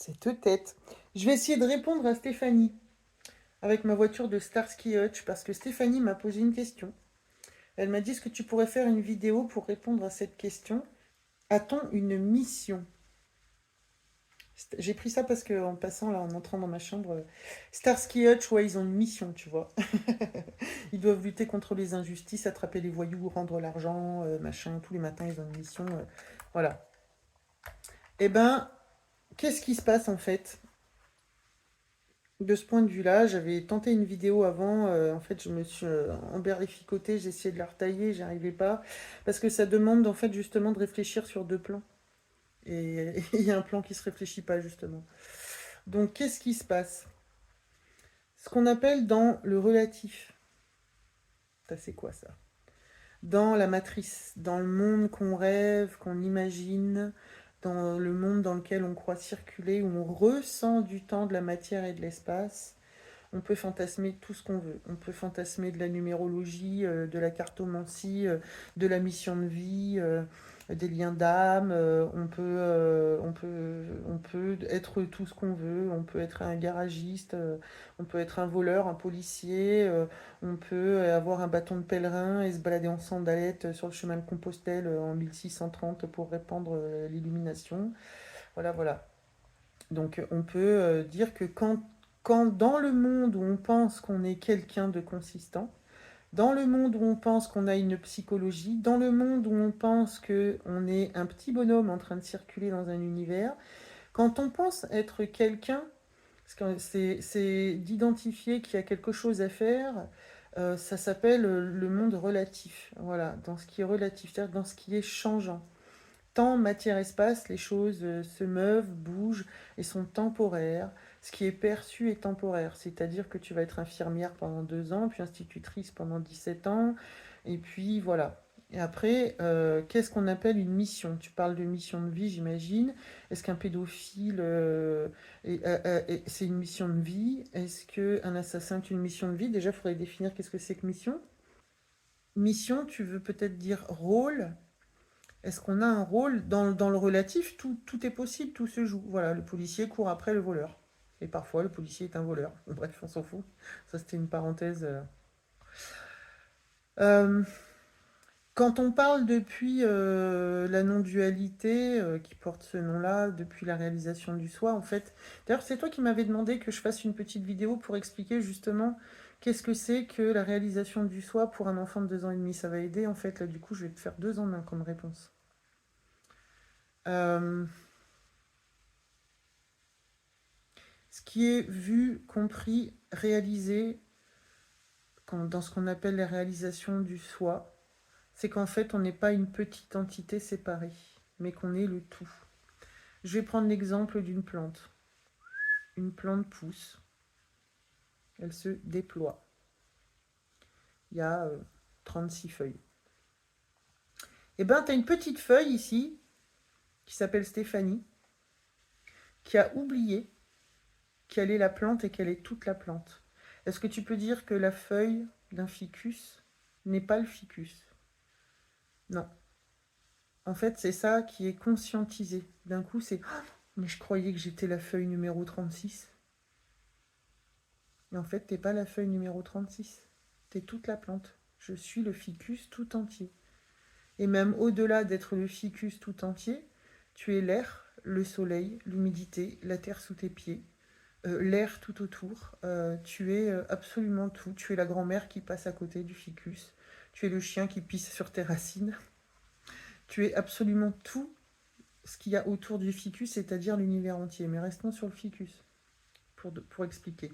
Cette tête. Je vais essayer de répondre à Stéphanie avec ma voiture de Starsky Hutch parce que Stéphanie m'a posé une question. Elle m'a dit, est-ce que tu pourrais faire une vidéo pour répondre à cette question? A-t-on une mission? J'ai pris ça parce que en passant là, en entrant dans ma chambre, Starsky Hutch, ouais, ils ont une mission, tu vois. Ils doivent lutter contre les injustices, attraper les voyous, rendre l'argent, machin. Tous les matins, ils ont une mission. Voilà. Eh ben, qu'est-ce qui se passe en fait? De ce point de vue-là, j'avais tenté une vidéo avant. En fait, je me suis emberlificotée, j'ai essayé de la retailler, j'y arrivais pas. Parce que ça demande en fait justement de réfléchir sur deux plans. Et il y a un plan qui se réfléchit pas justement. Donc, qu'est-ce qui se passe? Ce qu'on appelle dans le relatif. Ça, c'est quoi ça? Dans la matrice, dans le monde qu'on rêve, qu'on imagine, dans le monde dans lequel on croit circuler, où on ressent du temps, de la matière et de l'espace. On peut fantasmer tout ce qu'on veut. On peut fantasmer de la numérologie, de la cartomancie, de la mission de vie, des liens d'âme. On peut être tout ce qu'on veut. On peut être un garagiste, on peut être un voleur, un policier. On peut avoir un bâton de pèlerin et se balader en sandalettes sur le chemin de Compostelle en 1630 pour répandre l'illumination. Voilà, voilà. Donc on peut dire que quand dans le monde où on pense qu'on est quelqu'un de consistant, dans le monde où on pense qu'on a une psychologie, dans le monde où on pense qu'on est un petit bonhomme en train de circuler dans un univers, quand on pense être quelqu'un, c'est d'identifier qu'il y a quelque chose à faire, ça s'appelle le monde relatif. Voilà, dans ce qui est relatif, c'est-à-dire dans ce qui est changeant. Temps, matière, espace, les choses se meuvent, bougent et sont temporaires. Ce qui est perçu est temporaire, c'est-à-dire que tu vas être infirmière pendant 2 ans, puis institutrice pendant 17 ans, et puis voilà. Et après, qu'est-ce qu'on appelle une mission? Tu parles de mission de vie, j'imagine. Est-ce qu'un pédophile, c'est une mission de vie? Est-ce qu'un assassin est une mission de vie? Déjà, il faudrait définir qu'est-ce que c'est que mission. Mission, tu veux peut-être dire rôle. Est-ce qu'on a un rôle dans le relatif? Tout est possible, tout se joue. Voilà, le policier court après le voleur. Et parfois, le policier est un voleur. Bon, bref, on s'en fout. Ça, c'était une parenthèse. Euh, Quand on parle depuis la non-dualité qui porte ce nom-là, depuis la réalisation du soi, en fait. D'ailleurs, c'est toi qui m'avais demandé que je fasse une petite vidéo pour expliquer justement qu'est-ce que c'est que la réalisation du soi pour un enfant de 2 ans et demi. Ça va aider, en fait. Là, du coup, je vais te faire 2 en 1 comme réponse. Euh, Ce qui est vu, compris, réalisé dans ce qu'on appelle la réalisation du soi, c'est qu'en fait, on n'est pas une petite entité séparée, mais qu'on est le tout. Je vais prendre l'exemple d'une plante. Une plante pousse, elle se déploie. Il y a 36 feuilles. Et bien, tu as une petite feuille ici, qui s'appelle Stéphanie, qui a oublié qu'elle est la plante et qu'elle est toute la plante. Est-ce que tu peux dire que la feuille d'un ficus n'est pas le ficus? Non. En fait, c'est ça qui est conscientisé. D'un coup, c'est «Ah, mais je croyais que j'étais la feuille numéro 36. Mais en fait, t'es pas la feuille numéro 36. T'es toute la plante. Je suis le ficus tout entier. Et même au-delà d'être le ficus tout entier, tu es l'air, le soleil, l'humidité, la terre sous tes pieds, l'air tout autour. Tu es absolument tout. Tu es la grand-mère qui passe à côté du ficus. Tu es le chien qui pisse sur tes racines. Tu es absolument tout ce qu'il y a autour du ficus, c'est-à-dire l'univers entier. Mais restons sur le ficus pour expliquer.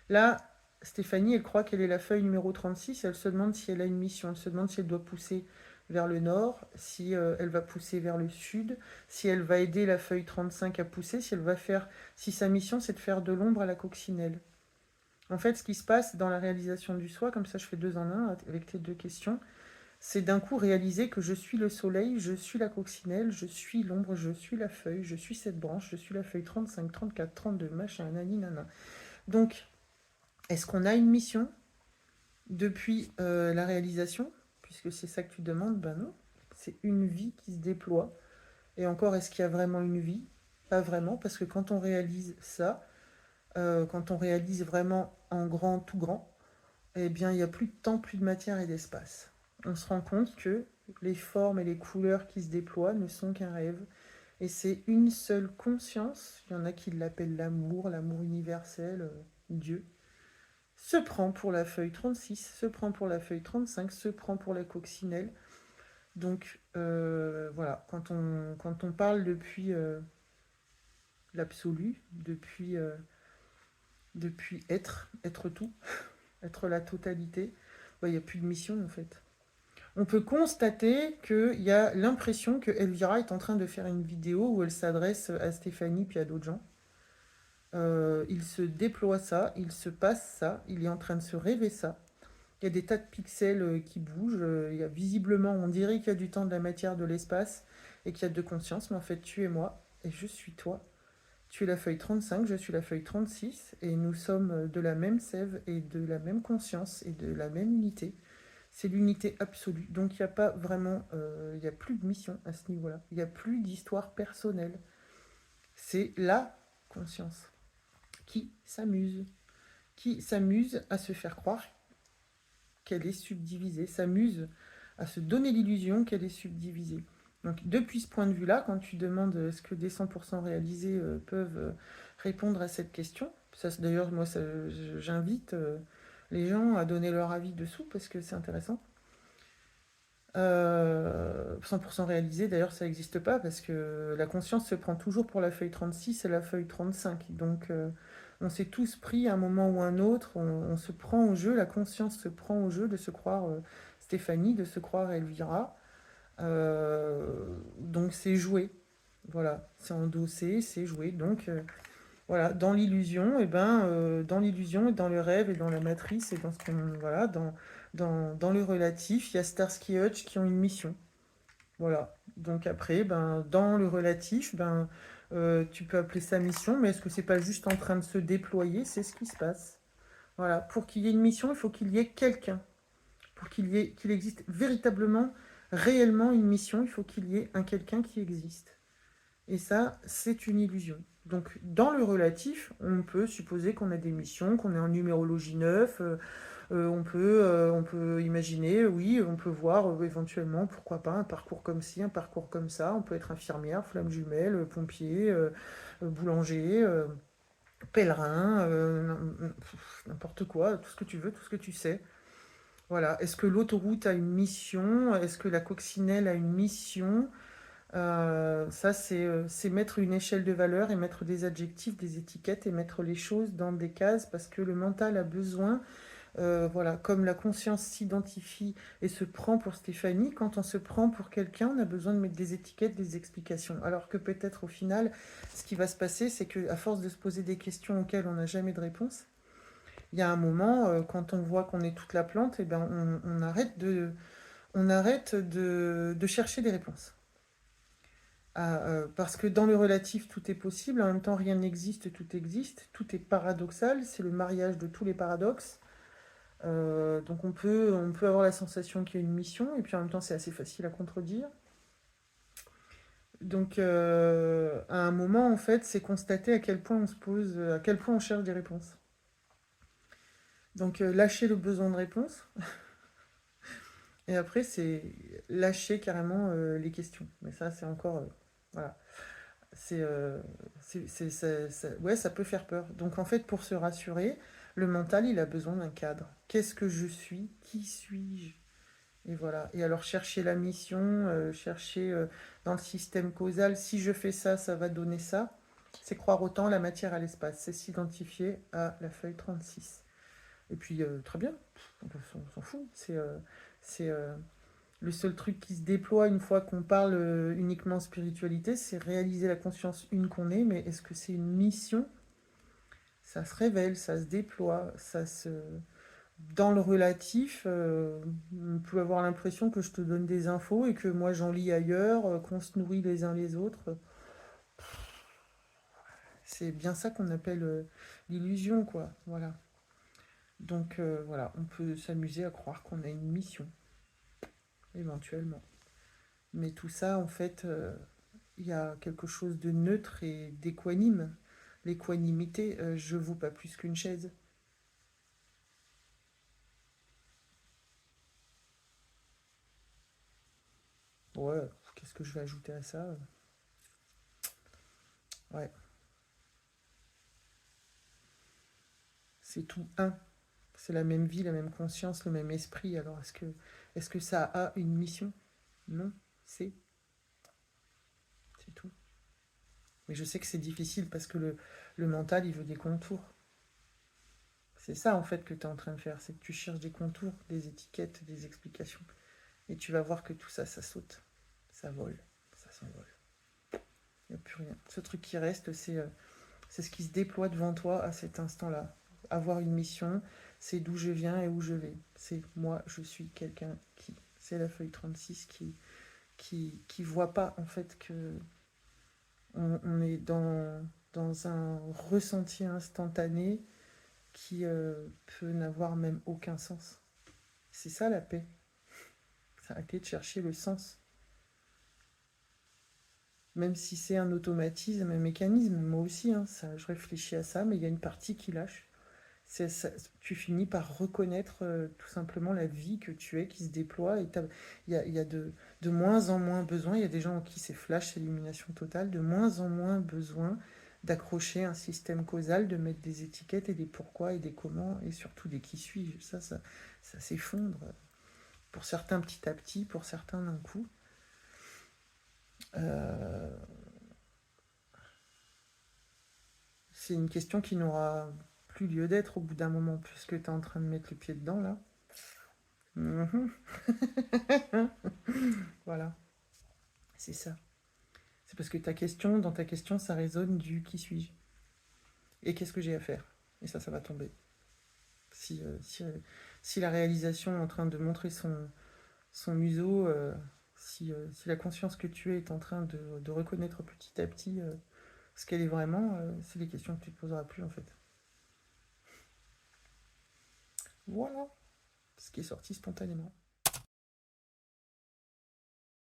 Là, Stéphanie, elle croit qu'elle est la feuille numéro 36. Elle se demande si elle a une mission. Elle se demande si elle doit pousser vers le nord, si elle va pousser vers le sud, si elle va aider la feuille 35 à pousser, si sa mission c'est de faire de l'ombre à la coccinelle. En fait, ce qui se passe dans la réalisation du soi, comme ça je fais 2 en 1 avec tes 2 questions, c'est d'un coup réaliser que je suis le soleil, je suis la coccinelle, je suis l'ombre, je suis la feuille, je suis cette branche, je suis la feuille 35, 34, 32, machin, nani, nana. Donc, est-ce qu'on a une mission depuis la réalisation? Puisque c'est ça que tu demandes, ben non. C'est une vie qui se déploie. Et encore, est-ce qu'il y a vraiment une vie? pas vraiment, parce que quand on réalise ça, quand on réalise vraiment en grand, tout grand, eh bien, il n'y a plus de temps, plus de matière et d'espace. On se rend compte que les formes et les couleurs qui se déploient ne sont qu'un rêve. Et c'est une seule conscience, il y en a qui l'appellent l'amour, l'amour universel, Dieu, se prend pour la feuille 36, se prend pour la feuille 35, se prend pour la coccinelle. Donc voilà, quand on parle depuis l'absolu, depuis être tout, être la totalité, il n'y a plus de mission en fait. On peut constater qu'il y a l'impression que Elvira est en train de faire une vidéo où elle s'adresse à Stéphanie puis à d'autres gens. Il se déploie ça, il se passe ça, il est en train de se rêver ça. Il y a des tas de pixels qui bougent. Il y a visiblement, on dirait qu'il y a du temps, de la matière, de l'espace et qu'il y a de conscience. Mais en fait, tu es moi et je suis toi. Tu es la feuille 35, je suis la feuille 36 et nous sommes de la même sève et de la même conscience et de la même unité. C'est l'unité absolue. Donc il n'y a pas vraiment, il n'y a plus de mission à ce niveau-là. Il n'y a plus d'histoire personnelle. C'est la conscience qui s'amuse à se faire croire qu'elle est subdivisée, s'amuse à se donner l'illusion qu'elle est subdivisée. Donc depuis ce point de vue-là, quand tu demandes est-ce que des 100% réalisés peuvent répondre à cette question, ça, d'ailleurs moi j'invite les gens à donner leur avis dessous parce que c'est intéressant. 100% réalisé, d'ailleurs ça n'existe pas parce que la conscience se prend toujours pour la feuille 36 et la feuille 35. Donc on s'est tous pris à un moment ou un autre, on se prend au jeu, la conscience se prend au jeu de se croire Stéphanie, de se croire Elvira. Donc c'est joué. Voilà, c'est endossé, c'est joué. Donc voilà, dans l'illusion, et dans l'illusion et dans le rêve et dans la matrice et dans ce qu'on voilà, dans le relatif, il y a Starsky et Hutch qui ont une mission. Voilà. Donc après, dans le relatif, tu peux appeler ça mission, mais est-ce que c'est pas juste en train de se déployer? C'est ce qui se passe. Voilà. Pour qu'il y ait une mission, il faut qu'il y ait quelqu'un. Pour qu'il existe véritablement, réellement une mission, il faut qu'il y ait un quelqu'un qui existe. Et ça, c'est une illusion. Donc, dans le relatif, on peut supposer qu'on a des missions, qu'on est en numérologie 9, on peut imaginer, oui, on peut voir éventuellement, pourquoi pas, un parcours comme ci, un parcours comme ça. On peut être infirmière, flamme jumelle, pompier, boulanger, pèlerin, n'importe quoi, tout ce que tu veux, tout ce que tu sais. Voilà. Est-ce que l'autoroute a une mission? Est-ce que la coccinelle a une mission? Ça, c'est mettre une échelle de valeur et mettre des adjectifs, des étiquettes et mettre les choses dans des cases parce que le mental a besoin, voilà, comme la conscience s'identifie et se prend pour Stéphanie, quand on se prend pour quelqu'un, on a besoin de mettre des étiquettes, des explications. Alors que peut-être au final, ce qui va se passer, c'est qu'à force de se poser des questions auxquelles on n'a jamais de réponse, il y a un moment, quand on voit qu'on est toute la plante, on arrête de chercher des réponses. Parce que dans le relatif, tout est possible, en même temps, rien n'existe, tout est paradoxal, c'est le mariage de tous les paradoxes. Donc on peut avoir la sensation qu'il y a une mission, et puis en même temps, c'est assez facile à contredire. Donc à un moment, en fait, c'est constater à quel point on se pose, à quel point on cherche des réponses. Donc lâcher le besoin de réponse, et après, c'est lâcher carrément les questions. Mais ça, c'est encore... voilà. Ouais, ça peut faire peur. Donc en fait, pour se rassurer, le mental, il a besoin d'un cadre. Qu'est-ce que je suis? Qui suis-je? Et voilà. Et alors chercher la mission, chercher dans le système causal, si je fais ça, ça va donner ça. C'est croire autant la matière à l'espace. C'est s'identifier à la feuille 36. Et puis, très bien, on s'en fout. C'est le seul truc qui se déploie une fois qu'on parle uniquement spiritualité, c'est réaliser la conscience une qu'on est, mais est-ce que c'est une mission? Ça se révèle, ça se déploie, ça se... Dans le relatif, on peut avoir l'impression que je te donne des infos et que moi j'en lis ailleurs, qu'on se nourrit les uns les autres. C'est bien ça qu'on appelle l'illusion, quoi. Voilà. Donc voilà, on peut s'amuser à croire qu'on a une mission, éventuellement. Mais tout ça, en fait, il y a quelque chose de neutre et d'équanime. L'équanimité, je vaux pas plus qu'une chaise. Ouais, qu'est-ce que je vais ajouter à ça? Ouais, c'est tout un. C'est la même vie, la même conscience, le même esprit. Alors est-ce que ça a une mission? Non, c'est, c'est tout. Mais je sais que c'est difficile parce que le mental, il veut des contours. C'est ça en fait que tu es en train de faire, c'est que tu cherches des contours, des étiquettes, des explications. Et tu vas voir que tout ça, ça saute, ça vole, ça s'envole. Il n'y a plus rien. Ce truc qui reste, c'est ce qui se déploie devant toi à cet instant-là. Avoir une mission, c'est d'où je viens et où je vais. C'est moi, je suis quelqu'un qui. C'est la feuille 36 qui voit pas en fait que on est dans un ressenti instantané qui peut n'avoir même aucun sens. C'est ça la paix. C'est arrêter de chercher le sens. Même si c'est un automatisme, un mécanisme, moi aussi, hein, ça, je réfléchis à ça, mais il y a une partie qui lâche. Ça, tu finis par reconnaître tout simplement la vie que tu es, qui se déploie, et il y a de moins en moins besoin, il y a des gens en qui c'est flash, c'est illumination totale, de moins en moins besoin d'accrocher un système causal, de mettre des étiquettes et des pourquoi et des comment, et surtout des qui suis-je. Ça s'effondre. Pour certains petit à petit, pour certains d'un coup. Euh, c'est une question qui n'aura plus lieu d'être au bout d'un moment, puisque tu es en train de mettre le pied dedans là. Mhm. Voilà, c'est ça. C'est parce que dans ta question, ça résonne du qui suis-je et qu'est-ce que j'ai à faire. Et ça va tomber. Si la réalisation est en train de montrer son museau, si la conscience que tu es est en train de reconnaître petit à petit ce qu'elle est vraiment, c'est les questions que tu ne te poseras plus en fait. Voilà ce qui est sorti spontanément.